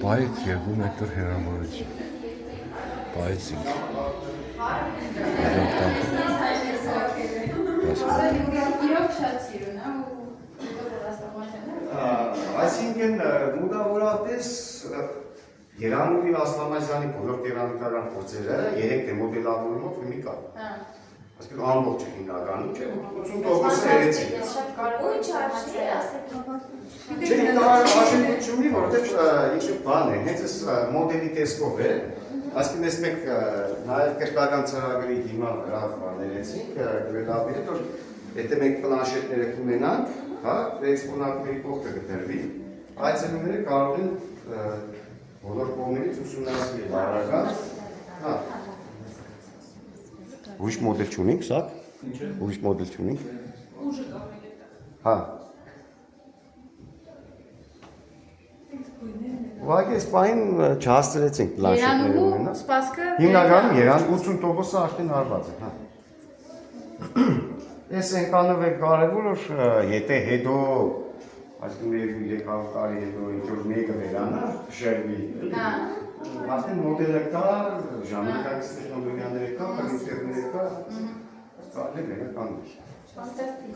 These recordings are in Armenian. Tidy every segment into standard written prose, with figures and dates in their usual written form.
Bayık 2 metr հեռավորություն։ Bayıcինք։ Այսինքն մուտավորապես Երանուհի Ասլամազյանի բոլոր կերամիկական փորձերը 3D մոդելավորումով հիմի կա։ Այսինքն ամբողջը հիմնականում չէ, 80%-ը երեցին։ Ու ինչ արժի է, ասեք։ Չէ, արժեքությունի, որովհետև ինչ բան է, հենց այս մոդելի տեսքով է, այսինքն ես մենք նաև կրթական ծրագրի հիման վրա ներեցինք, գրելավիրը, որ եթե մենք պլանշետները կունենանք, հա, էքսպոնատների կողքը գտնվի, այցելուները կարող են բոլոր կողմերից ուսումնասիրել բարական, հա։ Ուրիշ մոդել չունենք, սա՞կ։ Ուրիշ մոդել չունենք։ Ուժը կարող եք։ Հա։ Ուղղակի այս պահին չհասցրեցինք պլանշետները ունենալ։ Սպասքը Հիմնականում 80%-ը արդեն հարված է, հա։ Այս այնքանով է կարևոր, որ եթե հետո այսինքն 300 տարի հետո ինչ-որ մեկը վերանա, շերվի, արդեն մոդելը կա, ժամանակակից տեխնոլոգիաները կա, կոմպյուտերները կա, ծառայել է կանոն։ Ֆանտաստիկ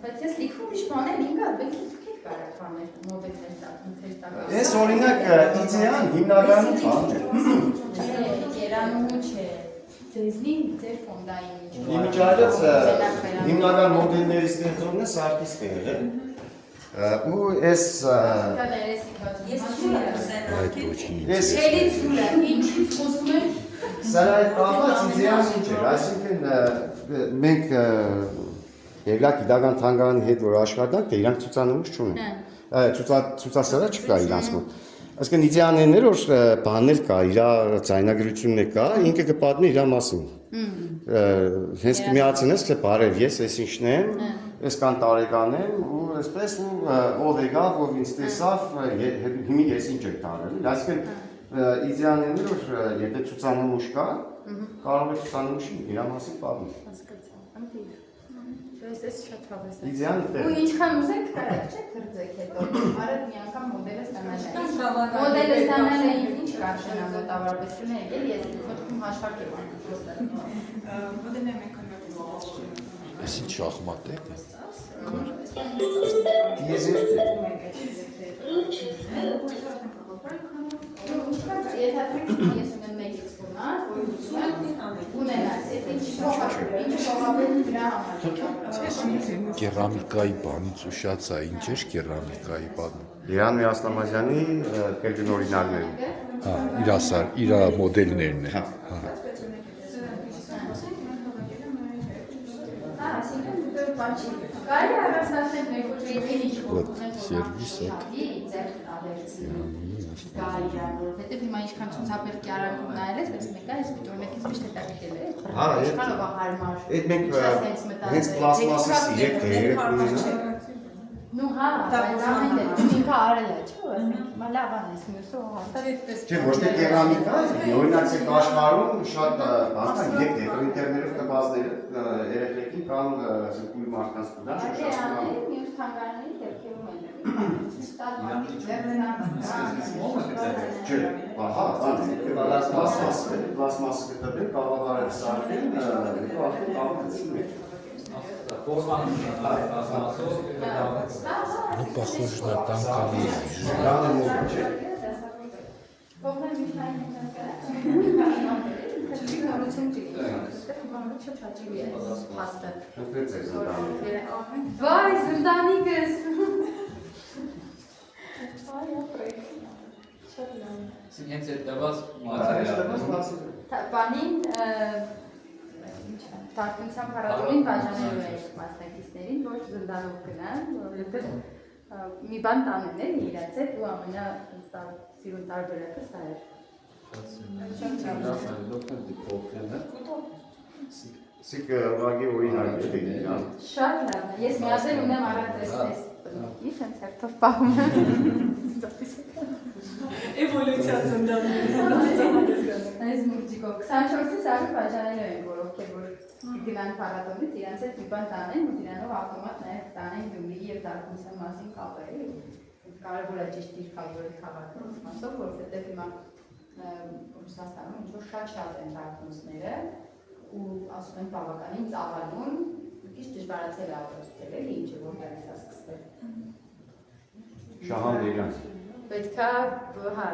բայց ես լիքում ինչ բաներ ինքա բեք կարա բաներ մոդելներ տակ։ Ես օրինակ իդեան հիմնականում բան է։ Երանու չէ։ Ձեզնին ձեր ֆոնդային ինչ։ Իմիջիայլից հիմնական մոդելների ստեղծողն է Սարգիսն եղել։ Ու այս ես ցույց Այդ ոչինչ։ ես Չելից ուլը ինչի խոսում եմ։ սա այդ բանը իդեան ինչ է, այսինքն մենք Եվլակ գիտական թանգարանի հետ որ աշխատանք, դե իրանք ցուցանմուշ չունեն։ Ցուցասրահ չկա իրանց մոտ։ Այսինքն իդեաներն որ բաներ կա, իր ձայնագրություններ կա, ինքը կպատմի իր մասին։ Հենց կմիացնես թե բարև ես այս ինչն եմ, ես կան տարեկան եմ ու այսպես ու ով եկավ, ով ինձ տեսավ, հիմի ես ինչ եմ տարել։ Այսինքն իդեաներն որ եթե ցուցանմուշ կա, կարող է ցուցանմուշի իր մասին պատմել։ Հասկացա։ Անտիվ։ Ես շատ հավես եմ։ Իդեան է։ Ու ինչքան ուզեք կարեք չէ թրձեք հետո։ Արդ մի անգամ մոդելը ստանալ է։ Մոդելը ստանալ է ինչ կարժենա մոտավորապես ունի եկել, ես մտքում հաշվարկ եմ անում պրոստը։ Մոդելը մենք անվտանգ Այս ինչ շախմատ է։ Դիեզերտ է։ Եթե ես ունեմ մեկ էքսպոնատ, ունենալ, ինչ փոխաբերում դրա համար։ Կերամիկայի բանից ուշած է, ինչ է կերամիկայի բանը։ Երանուհի Ասլամազյանի կերպինօրինակներն։ Հա, իր մոդելներն են։ Հա։ Կարելի առանձնացնել մեր ոչինչ ինչ որովհետև հիմա ինչքան ցուցաբերքի արանքում նայել ես, բայց մեկը այս վիճորնեկից միշտ հետաքրքրել է։ Հա, ինչքանով է հարմար։ Այդ մենք հենց պլաստմասի սիրեք ունենալ։ Ну հա, բայց ամեն դեպքում ինքը արել է, չէ՞, հիմա լավ անես, մյուսը հաստատ։ Չէ, ոչ թե կերամիկա, օրինակ այդ աշխարհում շատ բան կա, երբ դեկորատորներով կբազները երեխեքին կամ սուպուլի մարդկանց կդան Այդտեղ մյուս թանգարանների դեպքերում են։ Չէ, ահա, պլաստմասը կտաբել, կաղավարը սարքեն, հետո արդեն կաղավարություն է։ Ну, похоже на танковый. Vay, zındanikız. Հենց այդ տված Բանին Տարկնության փառատոնին բաժանելու են մասնակիցներին, որ զնդանով գնան, որովհետև մի բան տանեն էլ իրաց հետ ու ամենասիրուն տարբերակը սա էր։ Սիկ ուղղակի օրինակ է։ Շատ լավ է։ Ես միասին ունեմ առանց այս ինչ եմ ցերտով պահում եմ։ Էվոլյուցիա ծնդանում։ Այս մուրճիկով 24-ից ավելի բաժանելու են, որ ովքեր որ գնան փառատոնից, իրանց հետ մի բան տանեն ու դրանով ավտոմատ նաև տանեն Գյումրիի եւ Տարկնության մասին կապերը։ կարևոր է ճիշտ դիրքավորել քաղաքը, մասով, որովհետև հիմա Ռուսաստանում ինչ-որ շատ են դարբնոցները ու ասում են բավականին ծավալուն, քիչ դժվարացել է ապրոստել, էլի ինչը որտեղից է սկսվել։ Շահան Դերյան։ Պետք է, հա,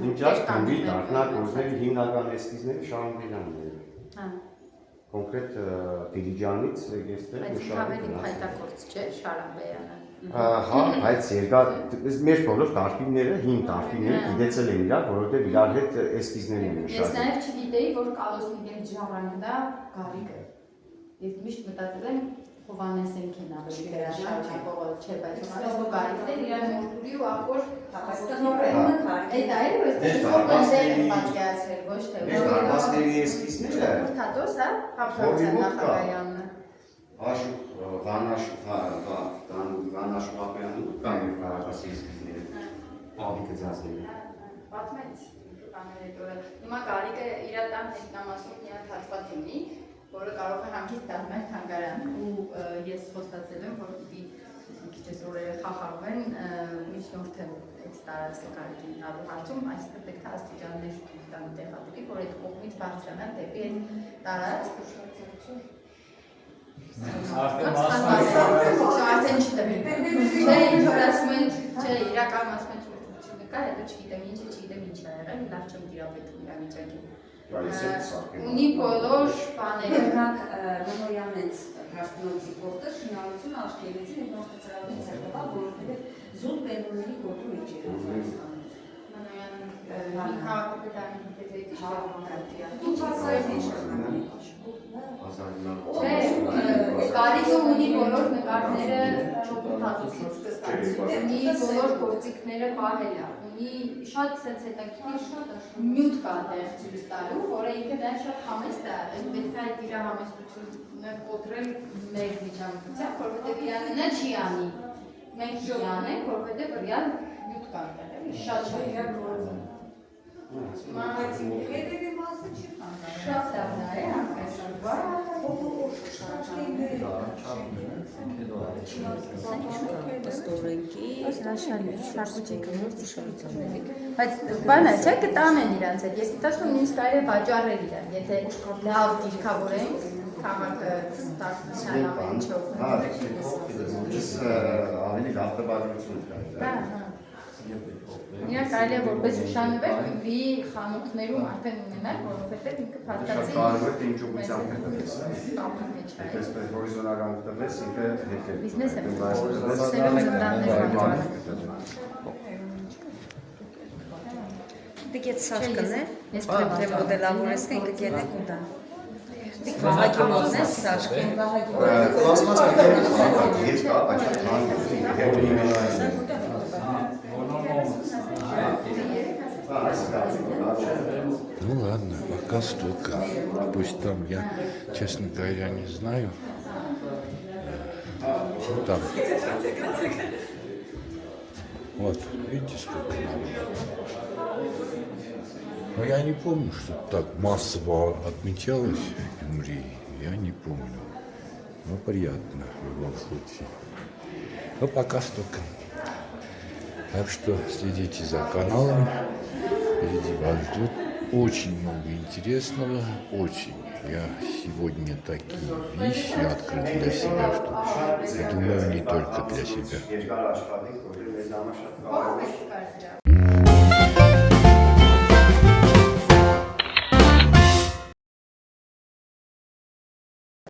Ինչ ասկամբի դարնակ գործների հիմնական էսքիզները Շահան Դերյանն է։ Հա։ Կոնկրետ Դիլիջանից եկեստել Բայց ավելի փայտակորց չէ Շարամբեյանը։ Հա, բայց երկար մեր բոլոր տարբերները, հին տարբերները գիտեցել են իրար, որովհետև իրար հետ էսքիզներ են Ես նաև չգիտեի, որ Կալոսնիկեն ժանրը գարիկը։ Ես միշտ մտածել եմ Հովանեսենքին ավելի վերաշարժակողը չէ, բայց Հովանեսը գարիկն է իրար մորտուրի ու ախոր Այդ այլ ոստի պատկերացրել, ոչ թե Մեր դարպասների էսքիզները Թատոս, հա, Հապրոցյան նախագայանն Աշուխ, Վանաշուխ ապյանում կան մեր դարպասի էսքիզները Պավիկը ձազները Պատմեց բաներ այդ օրը Հիմա գարիկը իր տան հետնամասում մի հատ հատված ունի, որը կարող է հանգիստ դառնալ թանգարան ու ես խոստացել եմ, որ պիտի քիչ օրերը խախարում են միջնորդել այդ տարածքը գարիկին տալու հարցում, այսինքն պետք է աստիճաններ տան տեղադրի, որ այդ կողմից բարձրանա դեպի այդ տարածք Արդեն չտվի։ Չէ, ինչ որ ասում են, չէ, իրական ասում են չունի կա, հետո չգիտեմ ինչ է եղել, լավ չեմ դիրապետում իրավիճակին։ Ունի բոլոր բաները։ Օրինակ Մեմորիալից հաշտվողի կողքը շինարարություն աշխարհից եւ նորտացարավից է տա, որովհետեւ զուտ բերումների կողմը մեջ է Ռուսաստանում։ Մանոյան քաղաքապետարանի հետեւից Կարիգը ունի բոլոր նկարները չոքութածուցից սկսած, ունի բոլոր գործիքները պահել է, ունի շատ սենց հետաքրքիր նյութ կա դեր ցույց տալու, որը ինքը նաև շատ համեստ է, պետք է այդ իր համեստությունը կոտրել մեր միջամտությամբ, որովհետև իրանինը չի անի, մենք չի անենք, որովհետև ռեալ նյութ կա դեր, շատ Շատ լավ է, Բայց բանը չէ կտան են իրանց հետ, ես մտածում եմ ինձ կարելի է վաճառել իրան, եթե լավ դիրքավորենք, քաղաքը տակության ամենիչով։ Ավելի լավ տպագրություն կա։ Իրա կարելի է որպես հուշանվեր Գյումրիի խանութներում արդեն ունենալ, որովհետև ինքը փաստացի Կարևոր է թե ինչ ուղղությամբ է տվես։ կապի մեջ է։ Այդպես հորիզոնական տվես, ինքը հետ է։ Բիզնես է։ Դիք այդ սաշկն է, ես պետք է մոդելավորես ինքը գետը կուտա։ Դիք վահագի մոդն է սաշկը, վահագի մոդը։ Կլասմաս հետ կա, բայց թանկ է։ Ну ладно, пока столько. Пусть там я, честно говоря, не знаю. Что там? Вот, видите, сколько народу. Но я не помню, что так массово отмечалось в Гюмри. Я не помню. Но приятно в любом случае. Но пока столько. Так что следите за каналом. Впереди вас ждет очень много интересного. Очень. Я сегодня такие вещи открыл для себя, что, я думаю, не только для себя.